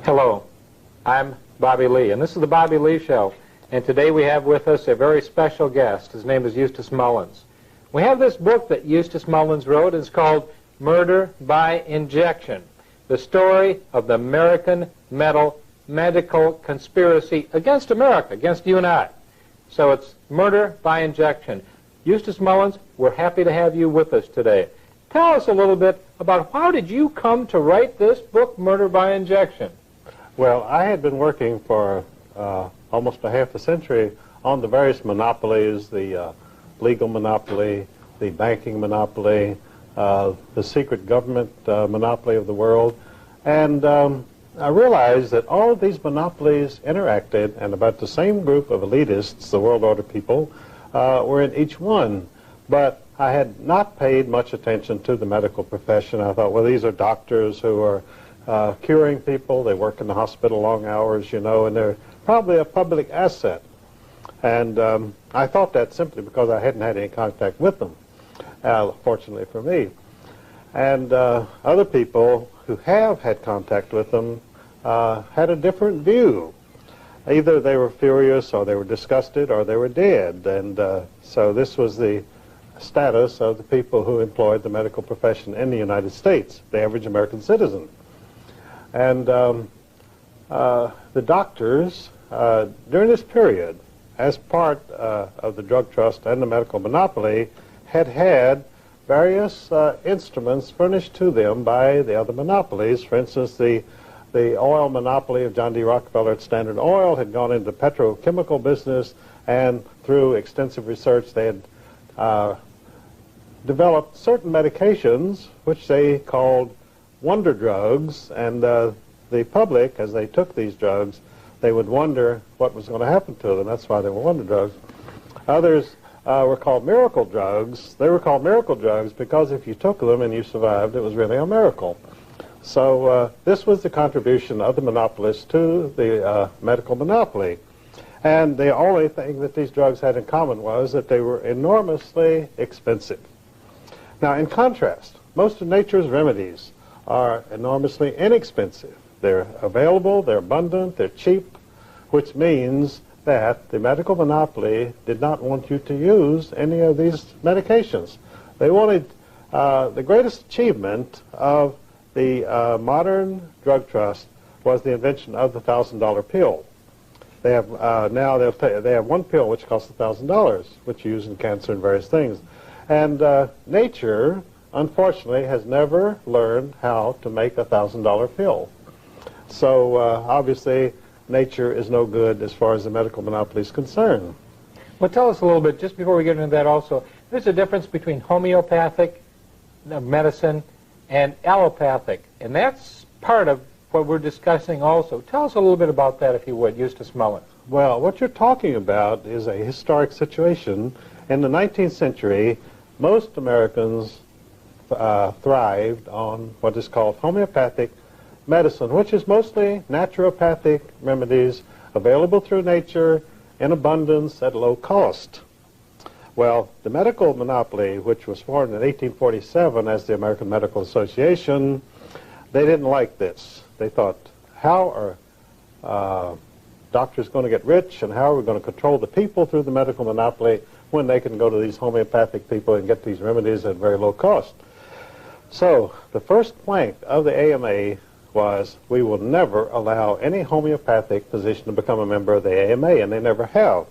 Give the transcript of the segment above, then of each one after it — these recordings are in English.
Hello, I'm Bobby Lee, and this is the Bobby Lee Show. And today we have with us a very special guest. His name is Eustace Mullins. We have this book that Eustace Mullins wrote. It's called Murder by Injection, the story of the American medical conspiracy against America, against you and I. So it's Murder by Injection. Eustace Mullins, we're happy to have you with us today. Tell us a little bit about how did you come to write this book, Murder by Injection? Well, I had been working for almost a half a century on the various monopolies, the legal monopoly, the banking monopoly, the secret government monopoly of the world. And I realized that all of these monopolies interacted, and about the same group of elitists, the world order people, were in each one. But I had not paid much attention to the medical profession. I thought, well, these are doctors who are curing people. They work in the hospital long hours, you know, and they're probably a public asset. And I thought that simply because I hadn't had any contact with them, fortunately for me. And other people who have had contact with them had a different view. Either they were furious, or they were disgusted, or they were dead. And so this was the status of the people who employed the medical profession in the United States, the average American citizen. And the doctors, during this period, as part of the drug trust and the medical monopoly, had various instruments furnished to them by the other monopolies. For instance, the oil monopoly of John D. Rockefeller at Standard Oil had gone into the petrochemical business, and through extensive research they had developed certain medications which they called wonder drugs, and the public, as they took these drugs, they would wonder what was going to happen to them. That's why they were wonder drugs. Others were called miracle drugs. They were called miracle drugs because if you took them and you survived, it was really a miracle. So this was the contribution of the monopolists to the medical monopoly. And the only thing that these drugs had in common was that they were enormously expensive. Now, in contrast, most of nature's remedies are enormously inexpensive. They're available, they're abundant, they're cheap, which means that the medical monopoly did not want you to use any of these medications. They wanted the greatest achievement of the modern drug trust was the invention of the $1,000 pill. They have now they have one pill which costs $1,000, which you use in cancer and various things. And nature, unfortunately, has never learned how to make a $1,000 pill. So obviously, nature is no good as far as the medical monopoly is concerned. Well, tell us a little bit, just before we get into that also, there's a difference between homeopathic medicine and allopathic, and that's part of what we're discussing also. Tell us a little bit about that, if you would, Eustace Mullins. Well, what you're talking about is a historic situation. In the 19th century, most Americans thrived on what is called homeopathic medicine, which is mostly naturopathic remedies available through nature in abundance at low cost. Well, the medical monopoly, which was formed in 1847 as the American Medical Association, they didn't like this. They thought, how are doctors going to get rich, and how are we going to control the people through the medical monopoly when they can go to these homeopathic people and get these remedies at very low cost? So the first plank of the AMA was, we will never allow any homeopathic physician to become a member of the AMA, and they never have.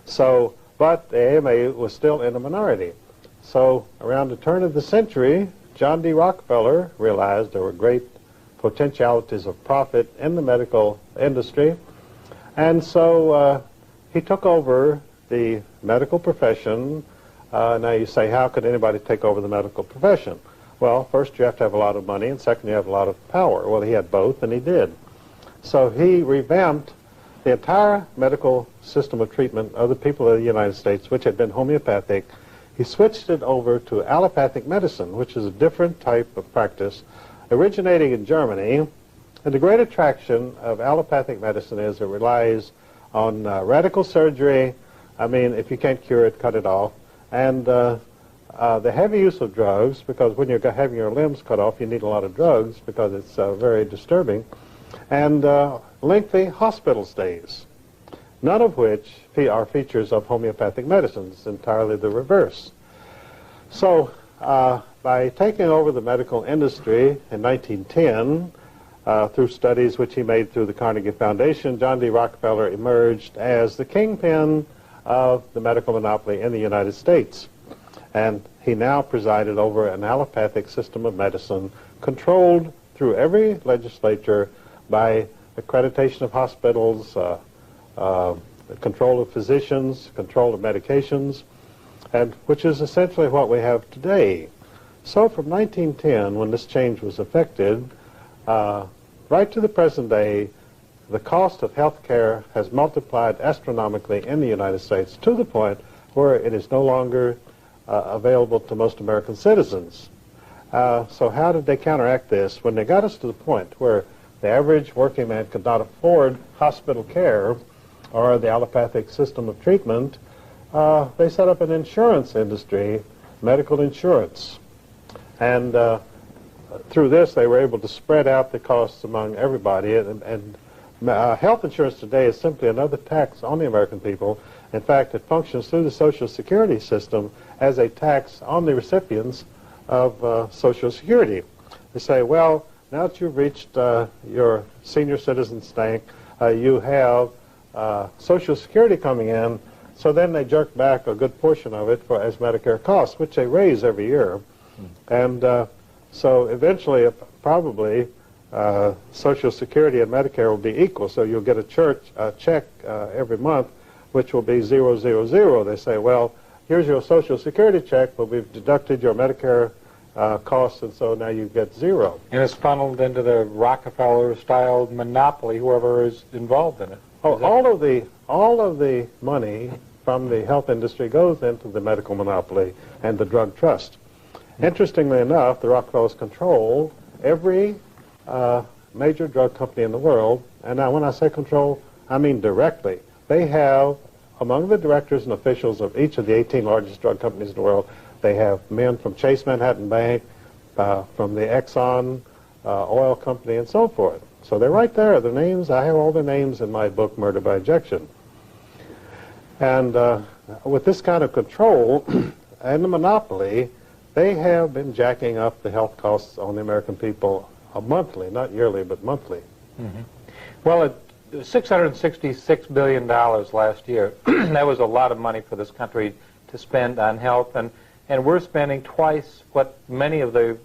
So, but the AMA was still in a minority. So around the turn of the century, John D. Rockefeller realized there were great potentialities of profit in the medical industry, and so he took over the medical profession. Now you say, how could anybody take over the medical profession? Well, first you have to have a lot of money, and second you have a lot of power. Well, he had both, and he did. So he revamped the entire medical system of treatment of the people of the United States, which had been homeopathic. He switched it over to allopathic medicine, which is a different type of practice, originating in Germany. And the great attraction of allopathic medicine is it relies on radical surgery. I mean, if you can't cure it, cut it off. And the heavy use of drugs, because when you're having your limbs cut off, you need a lot of drugs because it's very disturbing. And lengthy hospital stays, none of which are features of homeopathic medicine. It's entirely the reverse. So by taking over the medical industry in 1910, through studies which he made through the Carnegie Foundation, John D. Rockefeller emerged as the kingpin of the medical monopoly in the United States. And he now presided over an allopathic system of medicine controlled through every legislature by accreditation of hospitals, control of physicians, control of medications, and which is essentially what we have today. So from 1910, when this change was effected, right to the present day, the cost of health care has multiplied astronomically in the United States to the point where it is no longer available to most American citizens. So how did they counteract this? When they got us to the point where the average working man could not afford hospital care or the allopathic system of treatment, they set up an insurance industry, medical insurance. And through this, they were able to spread out the costs among everybody. And health insurance today is simply another tax on the American people. In fact, it functions through the Social Security system as a tax on the recipients of Social Security. They say, well, now that you've reached your senior citizen stank, you have Social Security coming in, so then they jerk back a good portion of it as Medicare costs, which they raise every year. And so eventually, probably, Social Security and Medicare will be equal, so you'll get a check every month, which will be 000. They say, well, here's your Social Security check, but we've deducted your Medicare costs, and so now you get zero. And it's funneled into the Rockefeller-style monopoly, whoever is involved in it. Oh, all of the money from the health industry goes into the medical monopoly and the drug trust. Interestingly enough, the Rockefellers control every major drug company in the world, and now when I say control, I mean directly. They have, among the directors and officials of each of the 18 largest drug companies in the world, they have men from Chase Manhattan Bank, from the Exxon oil company, and so forth. So they're right there. The names, I have all the names in my book, Murder by Injection. And with this kind of control and the monopoly, they have been jacking up the health costs on the American people monthly, not yearly, but monthly. Mm-hmm. Well, $666 billion last year. That was a lot of money for this country to spend on health, and we're spending twice what many of the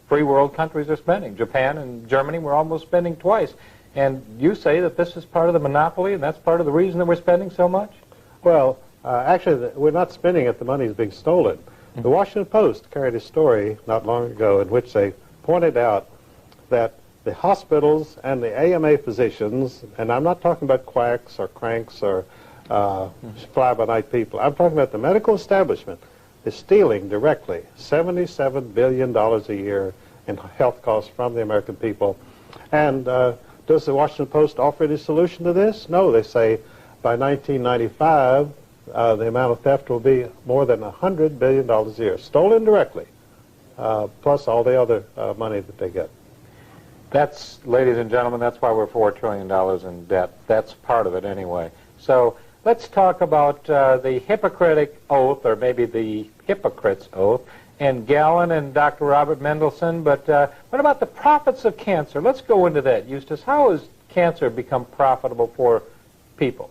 free world countries are spending. Japan and Germany, we're almost spending twice. And you say that this is part of the monopoly, and that's part of the reason that we're spending so much? Well, actually, we're not spending it. The money is being stolen. Mm-hmm. The Washington Post carried a story not long ago in which they pointed out that the hospitals and the AMA physicians, and I'm not talking about quacks or cranks or fly-by-night people, I'm talking about the medical establishment, is stealing directly $77 billion a year in health costs from the American people. And does the Washington Post offer any solution to this? No, they say by 1995, the amount of theft will be more than $100 billion a year, stolen directly, plus all the other money that they get. That's, ladies and gentlemen, that's why we're $4 trillion in debt. That's part of it anyway. So let's talk about the Hippocratic Oath, or maybe the Hypocrite's Oath, and Galen and Dr. Robert Mendelsohn. But what about the profits of cancer? Let's go into that, Eustace. How has cancer become profitable for people?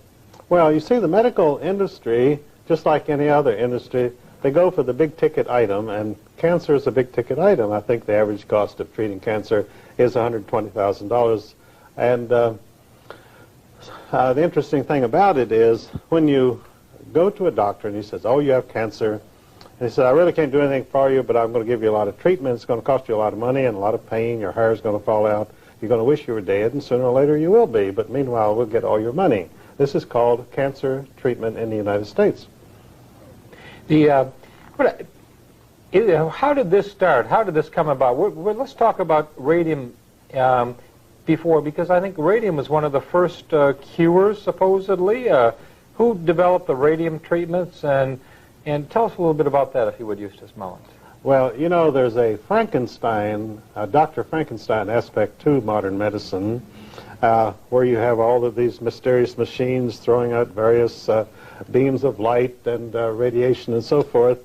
Well, you see, the medical industry, just like any other industry, they go for the big-ticket item, and cancer is a big-ticket item. I think the average cost of treating cancer is $120,000. And the interesting thing about it is when you go to a doctor and he says, oh, you have cancer, And he said, I really can't do anything for you, but I'm going to give you a lot of treatment. It's going to cost you a lot of money and a lot of pain. Your hair is going to fall out. You're going to wish you were dead, and sooner or later you will be. But meanwhile, we'll get all your money. This is called cancer treatment in the United States. How did this start? How did this come about? Let's talk about radium before, because I think radium was one of the first cures, supposedly. Who developed the radium treatments? And tell us a little bit about that, if you would, Eustace Mullins. Well, you know, there's a Frankenstein, Dr. Frankenstein aspect to modern medicine, where you have all of these mysterious machines throwing out various beams of light and radiation and so forth.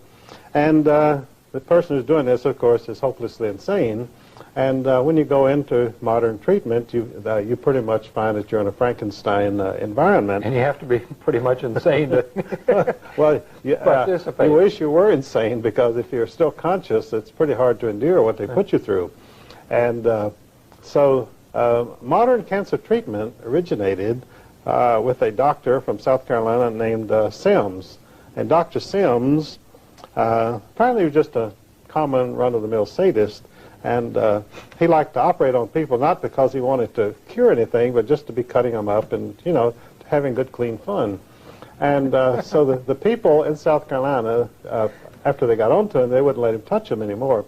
And the person who's doing this, of course, is hopelessly insane. And when you go into modern treatment, you pretty much find that you're in a Frankenstein environment. And you have to be pretty much insane to well, participate. You wish you were insane, because if you're still conscious, it's pretty hard to endure what they put you through. And so modern cancer treatment originated with a doctor from South Carolina named Sims. And Dr. Sims apparently was just a common run-of-the-mill sadist. And he liked to operate on people not because he wanted to cure anything, but just to be cutting them up and, you know, having good, clean fun. And so the people in South Carolina, after they got onto him, they wouldn't let him touch them anymore.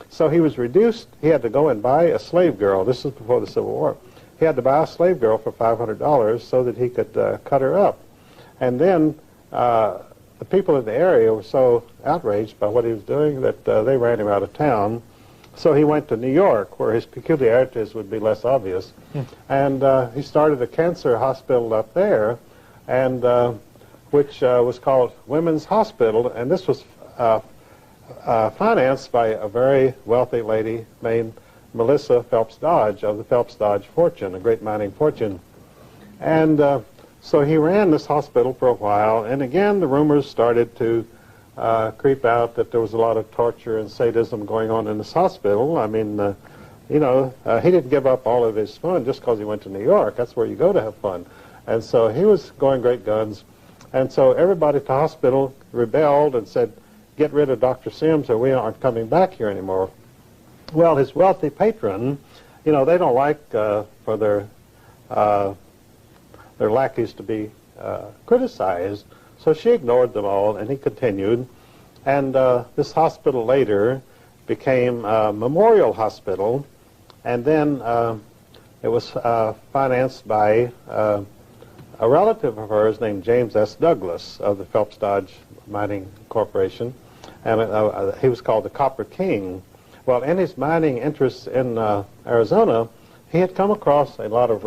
So he was reduced. He had to go and buy a slave girl. This is before the Civil War. He had to buy a slave girl for $500 so that he could cut her up. And then the people in the area were so outraged by what he was doing that they ran him out of town. So he went to New York, where his peculiarities would be less obvious, and he started a cancer hospital up there, and which was called Women's Hospital, and this was financed by a very wealthy lady named Melissa Phelps Dodge of the Phelps Dodge fortune, a great mining fortune. And so he ran this hospital for a while, and again the rumors started to creep out that there was a lot of torture and sadism going on in this hospital. I mean, you know, he didn't give up all of his fun just because he went to New York. That's where you go to have fun. And so he was going great guns. And so everybody at the hospital rebelled and said, get rid of Dr. Sims or we aren't coming back here anymore. Well, his wealthy patron, you know, they don't like for their lackeys to be criticized. So she ignored them all, and he continued. And this hospital later became a Memorial Hospital, and then it was financed by a relative of hers named James S. Douglas of the Phelps Dodge Mining Corporation, and he was called the Copper King. Well, in his mining interests in Arizona, he had come across a lot of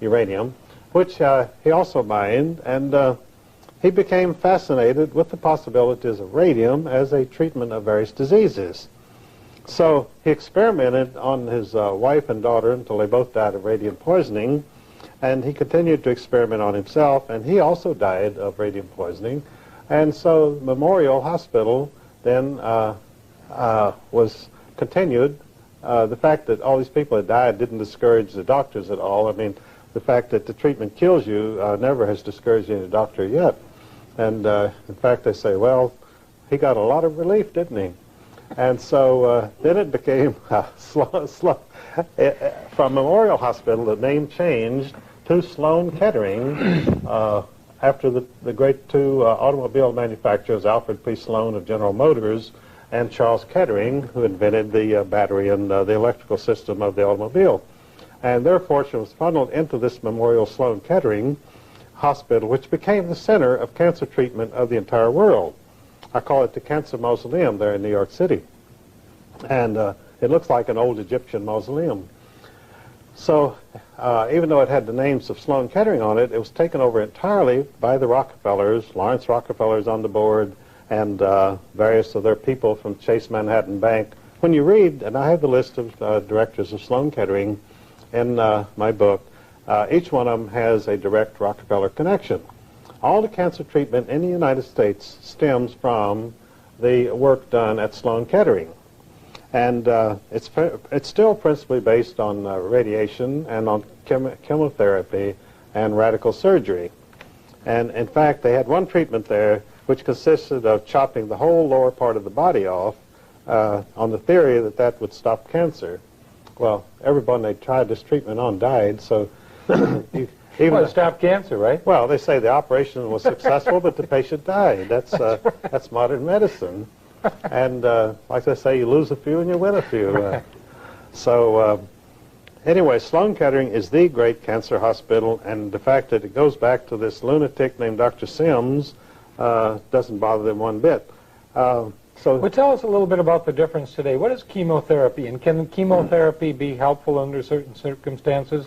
uranium, which he also mined, and he became fascinated with the possibilities of radium as a treatment of various diseases. So he experimented on his wife and daughter until they both died of radium poisoning, and he continued to experiment on himself, and he also died of radium poisoning. And so Memorial Hospital then was continued. The fact that all these people had died didn't discourage the doctors at all. I mean, the fact that the treatment kills you never has discouraged any doctor yet. And in fact, they say, well, he got a lot of relief, didn't he? And so then it became from Memorial Hospital, the name changed to Sloan Kettering after the great two automobile manufacturers, Alfred P. Sloan of General Motors and Charles Kettering, who invented the battery and the electrical system of the automobile. And their fortune was funneled into this Memorial Sloan Kettering Hospital, which became the center of cancer treatment of the entire world. I call it the Cancer Mausoleum there in New York City. And it looks like an old Egyptian mausoleum. So even though it had the names of Sloan Kettering on it, it was taken over entirely by the Rockefellers. Lawrence Rockefeller's on the board, and various of their people from Chase Manhattan Bank. When you read, and I have the list of directors of Sloan Kettering in my book, each one of them has a direct Rockefeller connection. All the cancer treatment in the United States stems from the work done at Sloan Kettering. And it's still principally based on radiation and on chemotherapy and radical surgery. And in fact, they had one treatment there which consisted of chopping the whole lower part of the body off on the theory that that would stop cancer. Well, everyone they tried this treatment on died, so Well, it stopped cancer, right? well, they say the operation was successful, but the patient died. That's modern medicine. And like they say, you lose a few and you win a few. Anyway, Sloan Kettering is the great cancer hospital, and the fact that it goes back to this lunatic named Dr. Sims doesn't bother them one bit. Well, tell us a little bit about the difference today. What is chemotherapy, and can chemotherapy be helpful under certain circumstances?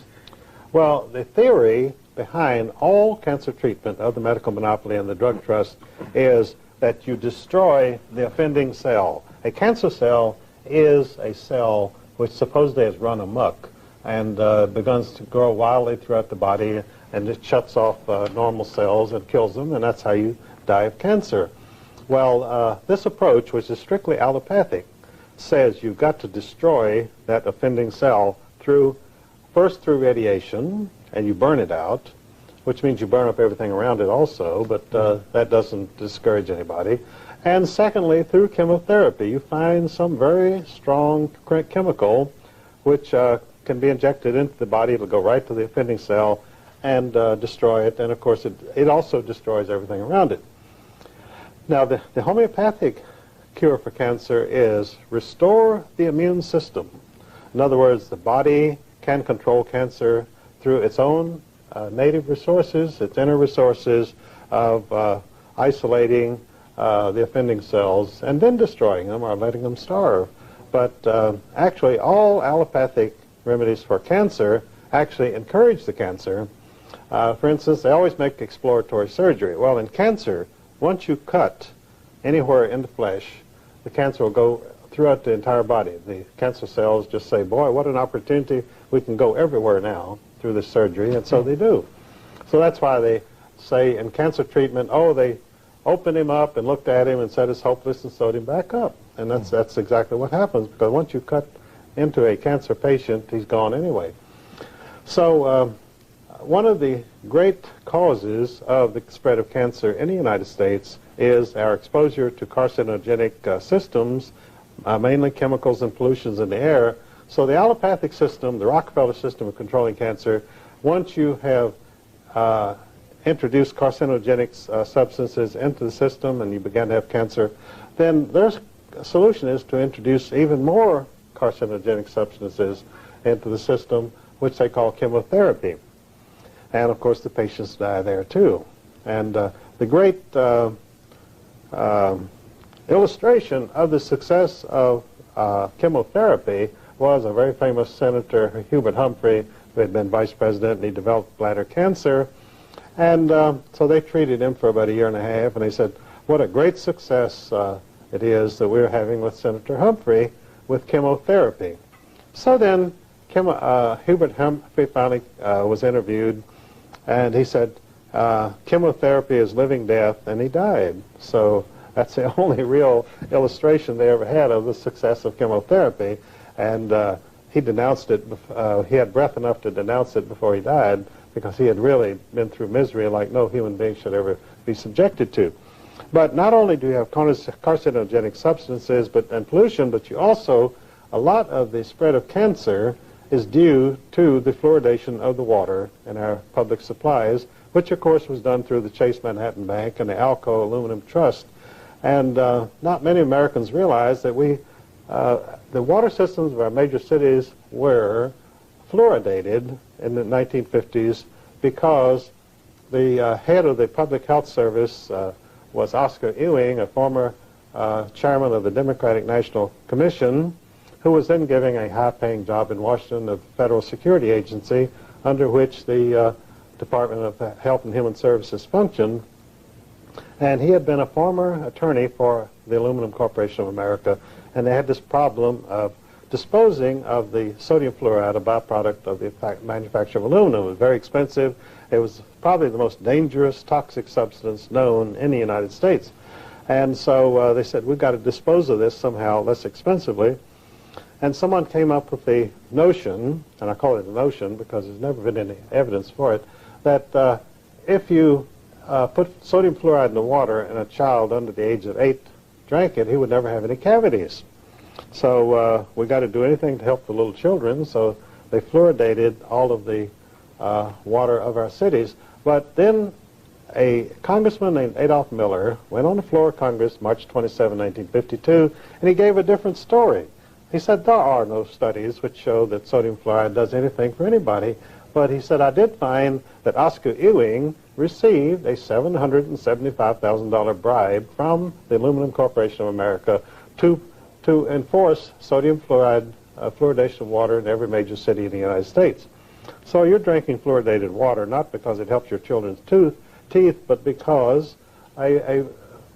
Well, the theory behind all cancer treatment of the medical monopoly and the drug trust is that you destroy the offending cell. A cancer cell is a cell which supposedly has run amok and begins to grow wildly throughout the body, and it shuts off normal cells and kills them, and that's how you die of cancer. Well, this approach, which is strictly allopathic, says you've got to destroy that offending cell first through radiation, and you burn it out, which means you burn up everything around it also, but that doesn't discourage anybody. And secondly, through chemotherapy, you find some very strong chemical which can be injected into the body. It'll go right to the offending cell and destroy it, and of course it also destroys everything around it. Now, the homeopathic cure for cancer is restore the immune system. In other words, the body can control cancer through its own native resources, its inner resources of isolating the offending cells and then destroying them or letting them starve. But actually, all allopathic remedies for cancer actually encourage the cancer. For instance, they always make exploratory surgery. Well, in cancer, once you cut anywhere in the flesh, the cancer will go throughout the entire body. The cancer cells just say, boy, what an opportunity. We can go everywhere now through this surgery, and so they do. So that's why they say in cancer treatment, oh, they opened him up and looked at him and said it's hopeless and sewed him back up. And that's exactly what happens, because once you cut into a cancer patient, he's gone anyway. So one of the great causes of the spread of cancer in the United States is our exposure to carcinogenic systems, mainly chemicals and pollutions in the air. So the allopathic system, the Rockefeller system of controlling cancer, once you have introduced carcinogenic substances into the system and you begin to have cancer, then their solution is to introduce even more carcinogenic substances into the system, which they call chemotherapy. And of course the patients die there too. And the great illustration of the success of chemotherapy was a very famous Senator Hubert Humphrey, who had been vice president, and he developed bladder cancer. And so they treated him for about a year and a half, and they said, what a great success it is that we're having with Senator Humphrey with chemotherapy. So then Hubert Humphrey finally was interviewed, and he said, chemotherapy is living death, and he died. So that's the only real illustration they ever had of the success of chemotherapy. And he denounced it. He had breath enough to denounce it before he died, because he had really been through misery like no human being should ever be subjected to. But not only do you have carcinogenic substances and pollution, but you also, a lot of the spread of cancer is due to the fluoridation of the water in our public supplies, which of course was done through the Chase Manhattan Bank and the Alco Aluminum Trust. And not many Americans realize that the water systems of our major cities were fluoridated in the 1950s because the head of the Public Health Service was Oscar Ewing, a former chairman of the Democratic National Commission, who was then giving a high-paying job in Washington, a federal security agency, under which the Department of Health and Human Services functioned. And he had been a former attorney for the Aluminum Corporation of America, and they had this problem of disposing of the sodium fluoride, a byproduct of the manufacture of aluminum. It was very expensive. It was probably the most dangerous toxic substance known in the United States. And so they said, we've got to dispose of this somehow less expensively. And someone came up with the notion, and I call it a notion because there's never been any evidence for it, that if you put sodium fluoride in the water and a child under the age of 8 drank it, he would never have any cavities. So we got to do anything to help the little children, so they fluoridated all of the water of our cities. But then a congressman named Adolph Miller went on the floor of Congress March 27, 1952, and he gave a different story. He said there are no studies which show that sodium fluoride does anything for anybody, but he said I did find that Oscar Ewing received a $775,000 bribe from the Aluminum Corporation of America to enforce sodium fluoride fluoridation of water in every major city in the United States. So you're drinking fluoridated water not because it helps your children's teeth, but because a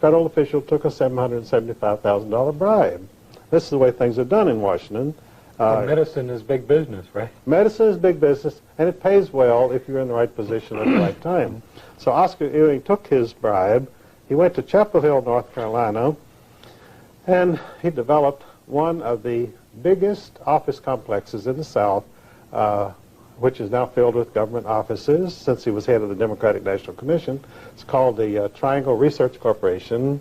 federal official took a $775,000 bribe. This is the way things are done in Washington. Medicine is big business, right? Medicine is big business, and it pays well if you're in the right position at the right time. So Oscar Ewing took his bribe. He went to Chapel Hill, North Carolina, and he developed one of the biggest office complexes in the South, which is now filled with government offices since he was head of the Democratic National Commission. It's called the Triangle Research Corporation,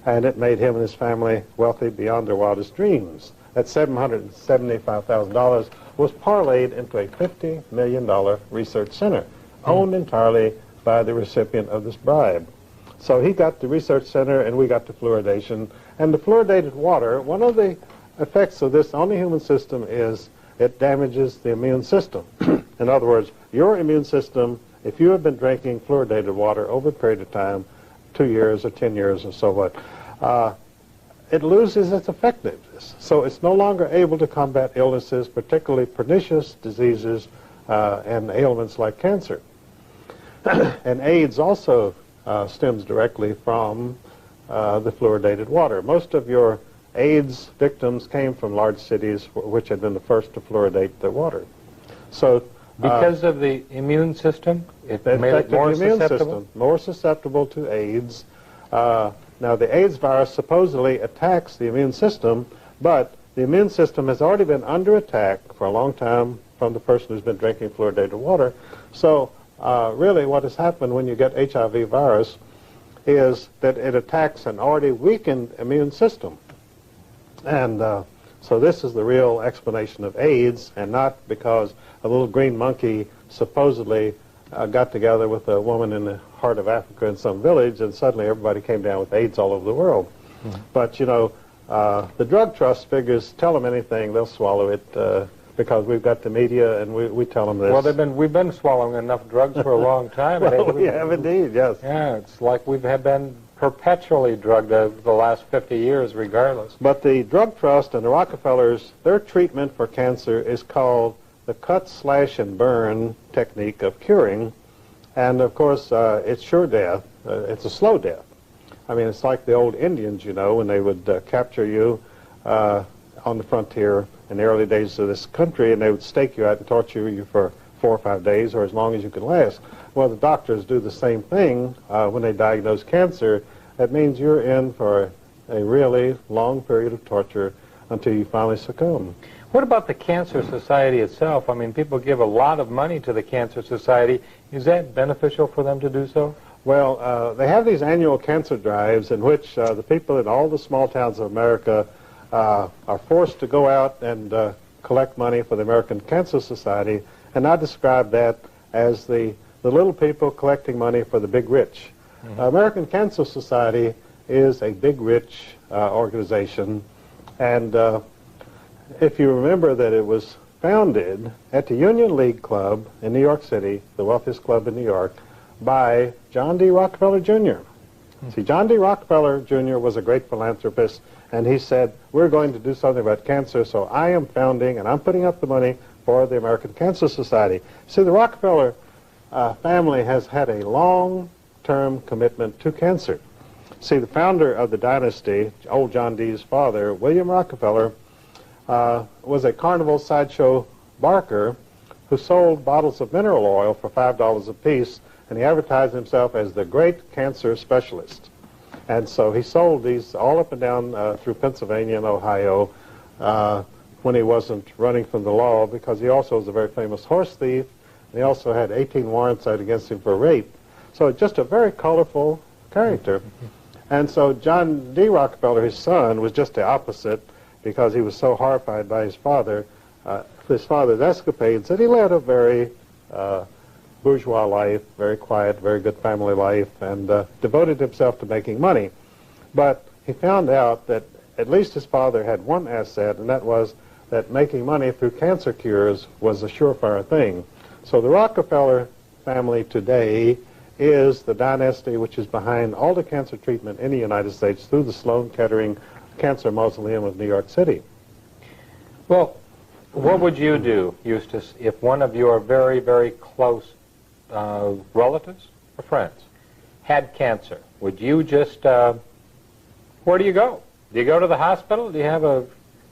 and it made him and his family wealthy beyond their wildest dreams. That $775,000 was parlayed into a $50 million research center, owned entirely by the recipient of this bribe. So he got the research center, and we got the fluoridation. And the fluoridated water, one of the effects of this on the human system is it damages the immune system. In other words, your immune system, if you have been drinking fluoridated water over a period of time, 2 years or 10 years or so what, it loses its effectiveness. So it's no longer able to combat illnesses, particularly pernicious diseases and ailments like cancer. And AIDS also stems directly from the fluoridated water. Most of your AIDS victims came from large cities which had been the first to fluoridate their water. So because of the immune system, it made it more susceptible? More susceptible to AIDS. Now, the AIDS virus supposedly attacks the immune system, but the immune system has already been under attack for a long time from the person who's been drinking fluoridated water. So really what has happened when you get HIV virus is that it attacks an already weakened immune system. And so this is the real explanation of AIDS, and not because a little green monkey supposedly got together with a woman in the heart of Africa in some village, and suddenly everybody came down with AIDS all over the world. But, you know, the drug trust figures tell them anything, they'll swallow it because we've got the media, and we tell them this. Well, we've been swallowing enough drugs for a long time. Well, we have indeed, yes. Yeah, it's like we have been perpetually drugged over the last 50 years regardless. But the drug trust and the Rockefellers, their treatment for cancer is called the cut, slash, and burn technique of curing. And, of course, it's sure death. It's a slow death. I mean, it's like the old Indians, you know, when they would capture you on the frontier in the early days of this country, and they would stake you out and torture you for 4 or 5 days or as long as you could last. Well, the doctors do the same thing when they diagnose cancer. That means you're in for a really long period of torture until you finally succumb. What about the Cancer Society itself? I mean, people give a lot of money to the Cancer Society. Is that beneficial for them to do so? Well, they have these annual cancer drives in which the people in all the small towns of America are forced to go out and collect money for the American Cancer Society, and I describe that as the little people collecting money for the big rich. American Cancer Society is a big rich organization, and if you remember that it was founded at the Union League Club in New York City, the wealthiest club in New York, by John D. Rockefeller Jr. See, John D. Rockefeller Jr. was a great philanthropist, and he said, we're going to do something about cancer, so I am founding and I'm putting up the money for the American Cancer Society. See, the Rockefeller family has had a long-term commitment to cancer. See, the founder of the dynasty, old John D.'s father, William Rockefeller, was a carnival sideshow barker who sold bottles of mineral oil for $5 a piece, and he advertised himself as the great cancer specialist. And so he sold these all up and down through Pennsylvania and Ohio when he wasn't running from the law, because he also was a very famous horse thief, and he also had 18 warrants out against him for rape. So just a very colorful character. And so John D. Rockefeller, his son, was just the opposite, because he was so horrified by his father's escapades, that he led a very bourgeois life, very quiet, very good family life, and devoted himself to making money. But he found out that at least his father had one asset, and that was that making money through cancer cures was a surefire thing. So the Rockefeller family today is the dynasty which is behind all the cancer treatment in the United States through the Sloan Kettering Cancer Mausoleum of New York City. Well, what would you do, Eustace, if one of your very, very close relatives or friends had cancer? Would you just, where do you go? Do you go to the hospital? Do you have a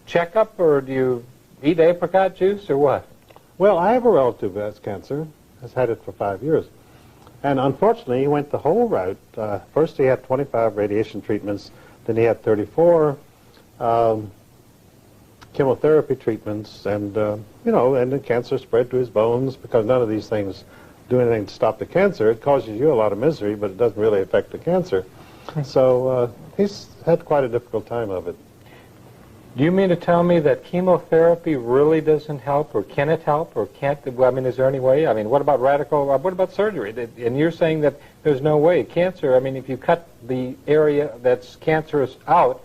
checkup, or do you eat apricot juice, or what? Well, I have a relative who has cancer, has had it for 5 years. And unfortunately, he went the whole route. First he had 25 radiation treatments, then he had 34 chemotherapy treatments, and, and the cancer spread to his bones, because none of these things do anything to stop the cancer. It causes you a lot of misery, but it doesn't really affect the cancer. So he's had quite a difficult time of it. Do you mean to tell me that chemotherapy really doesn't help, or can it help, or can't? I mean, is there any way? I mean, what about what about surgery? And you're saying that there's no way. Cancer, I mean, if you cut the area that's cancerous out,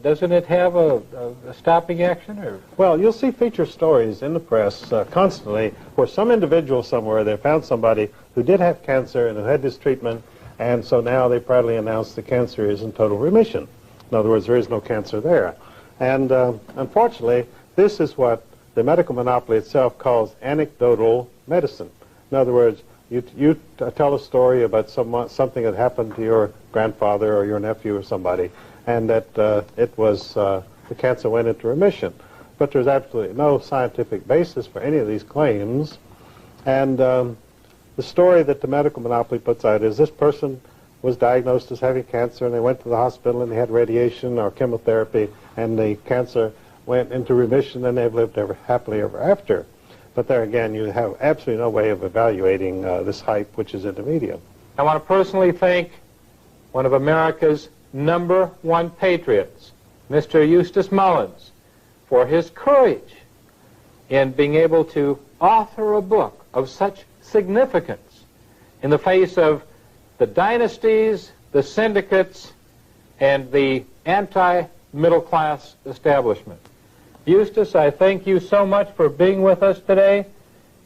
doesn't it have a stopping action? Or? Well, you'll see feature stories in the press constantly where some individual somewhere, they found somebody who did have cancer and who had this treatment, and so now they proudly announce the cancer is in total remission. In other words, there is no cancer there. And unfortunately, this is what the medical monopoly itself calls anecdotal medicine. In other words, you tell a story about something that happened to your grandfather or your nephew or somebody, and that the cancer went into remission. But there's absolutely no scientific basis for any of these claims. And the story that the medical monopoly puts out is this person was diagnosed as having cancer, and they went to the hospital and they had radiation or chemotherapy, and the cancer went into remission, and they've lived happily ever after. But there again, you have absolutely no way of evaluating this hype which is in the media. I want to personally thank one of America's #1 patriots, Mr. Eustace Mullins, for his courage in being able to author a book of such significance in the face of the dynasties, the syndicates, and the anti-middle class establishment. Eustace, I thank you so much for being with us today.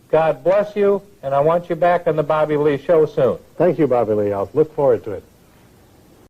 God bless you, and I want you back on the Bobby Lee Show soon. Thank you, Bobby Lee. I'll look forward to it.